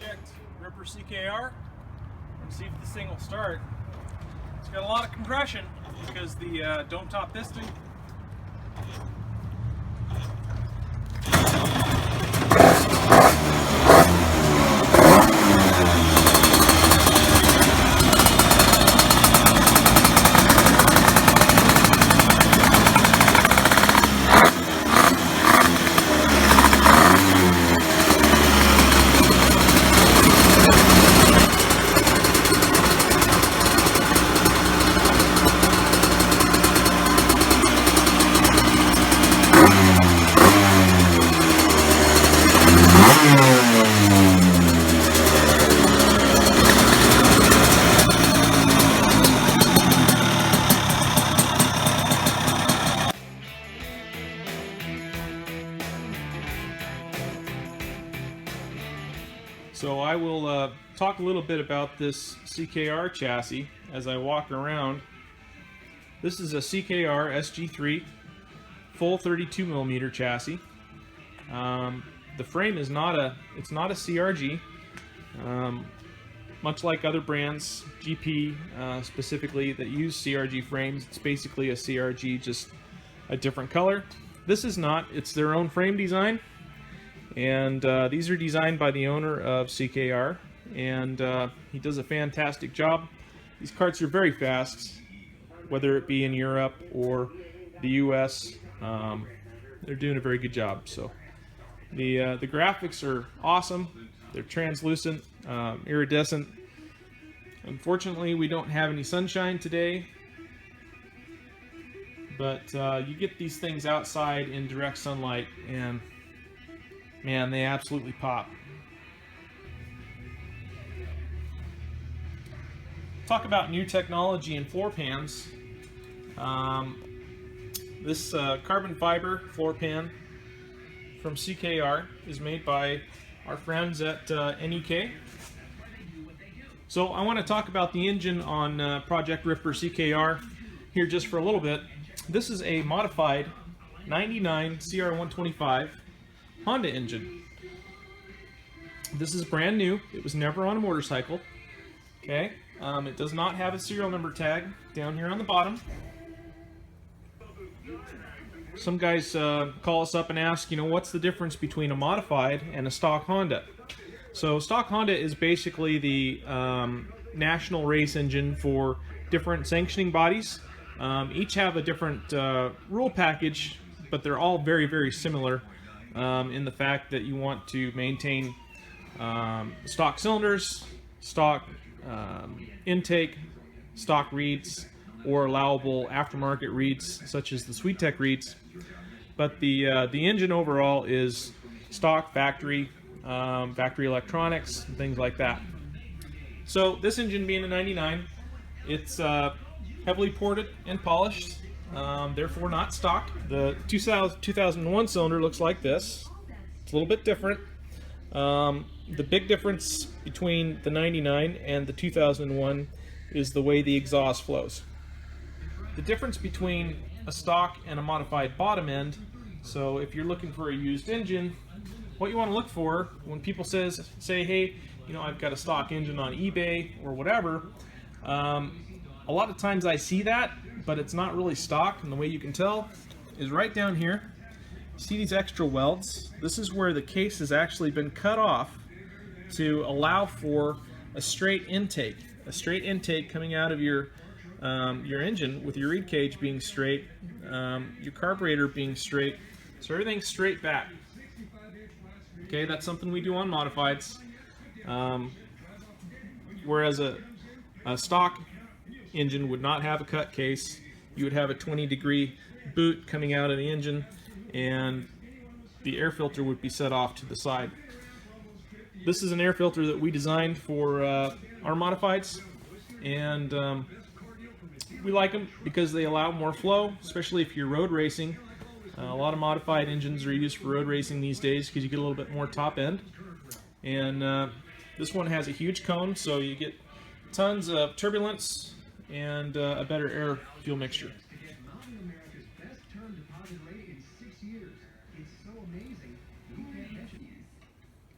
Project Ripper CKR and see if this thing will start. It's got a lot of compression because the dome top piston. So I will talk a little bit about this CKR chassis as I walk around. This is a CKR SG3 full 32mm chassis. The frame is not a CRG. Much like other brands, GP specifically, that use CRG frames, it's basically a CRG, just a different color. This is not. It's their own frame design. And these are designed by the owner of CKR, and he does a fantastic job. These karts are very fast, whether it be in Europe or the US. They're doing a very good job. So the graphics are awesome. They're translucent, iridescent. Unfortunately, we don't have any sunshine today, but you get these things outside in direct sunlight, and man, they absolutely pop. Talk about new technology in floor pans. This carbon fiber floor pan from CKR is made by our friends at NEK. So I want to talk about the engine on Project Ripper CKR here just for a little bit. This is a modified 99 CR125 Honda engine. This is brand new. It was never on a motorcycle. Okay, it does not have a serial number tag down here on the bottom. Some guys call us up and ask, what's the difference between a modified and a stock Honda? So stock Honda is basically the national race engine for different sanctioning bodies. Each have a different rule package, but they're all very, very similar. In the fact that you want to maintain stock cylinders, stock intake, stock reeds, or allowable aftermarket reeds such as the Swedetech reeds. But the engine overall is stock factory electronics, and things like that. So this engine being a 99, it's heavily ported and polished. Therefore not stock. The 2001 cylinder looks like this. It's a little bit different. The big difference between the 99 and the 2001 is the way the exhaust flows. The difference between a stock and a modified bottom end, so if you're looking for a used engine, what you want to look for when people say, hey, I've got a stock engine on eBay or whatever, a lot of times I see that, but it's not really stock, and the way you can tell is right down here. See these extra welds? This is where the case has actually been cut off to allow for a straight intake coming out of your engine, with your reed cage being straight, your carburetor being straight, so everything's straight back. Okay, that's something we do on modifieds. Whereas a stock engine would not have a cut case. You would have a 20-degree boot coming out of the engine, and the air filter would be set off to the side. This is an air filter that we designed for our modifieds, and we like them because they allow more flow, especially if you're road racing. A lot of modified engines are used for road racing these days because you get a little bit more top end. And this one has a huge cone, so you get tons of turbulence and a better air fuel mixture.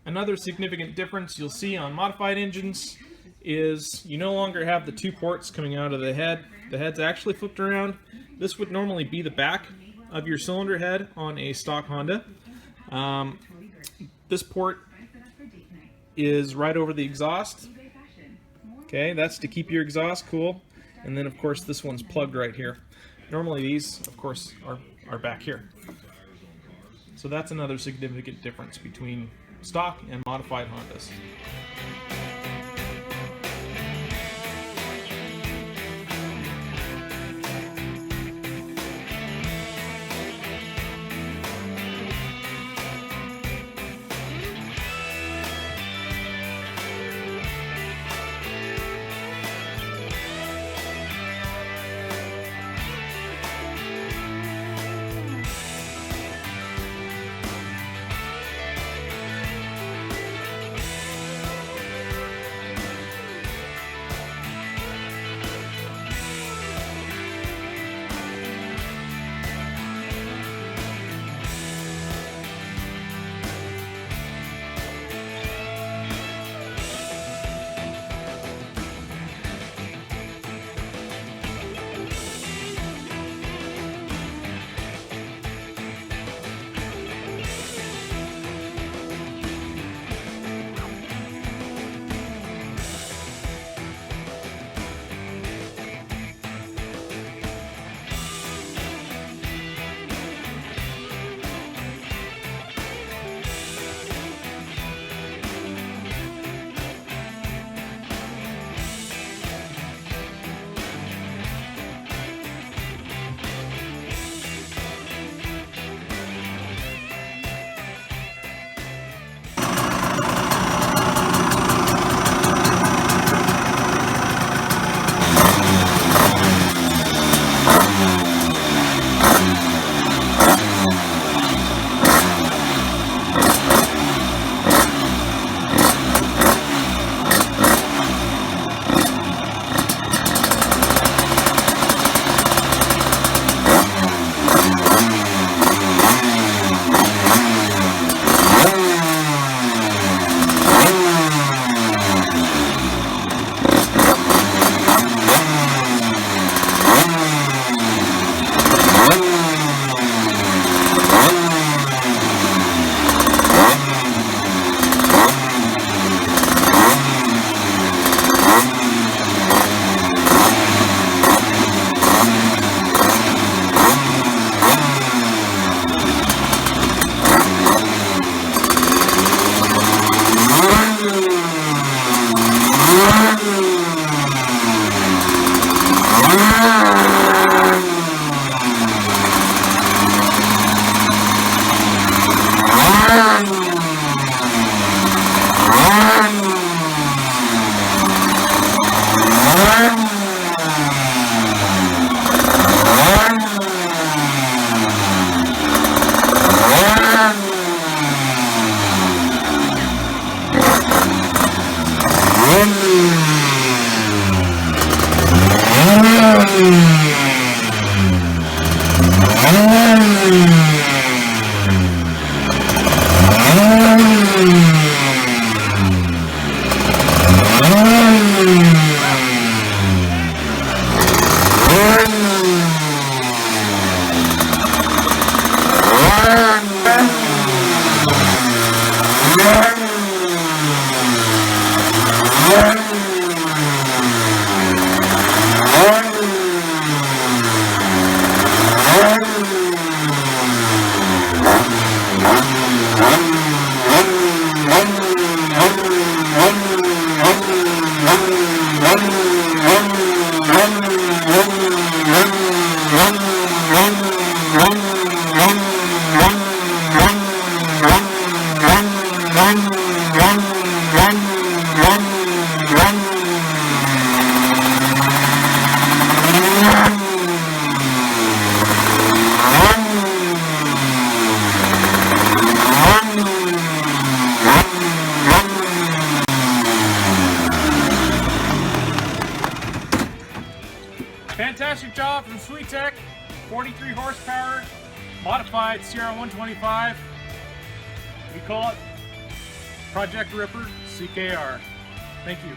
Another significant difference you'll see on modified engines is you no longer have the 2 ports coming out of the head. The head's actually flipped around. This would normally be the back of your cylinder head on a stock Honda. This port is right over the exhaust. Okay, that's to keep your exhaust cool. And then of course this one's plugged right here. Normally these, of course, are back here. So that's another significant difference between stock and modified Hondas. Fantastic job from Swedetech, 43 horsepower, modified CR125. We call it Project Ripper CKR. Thank you.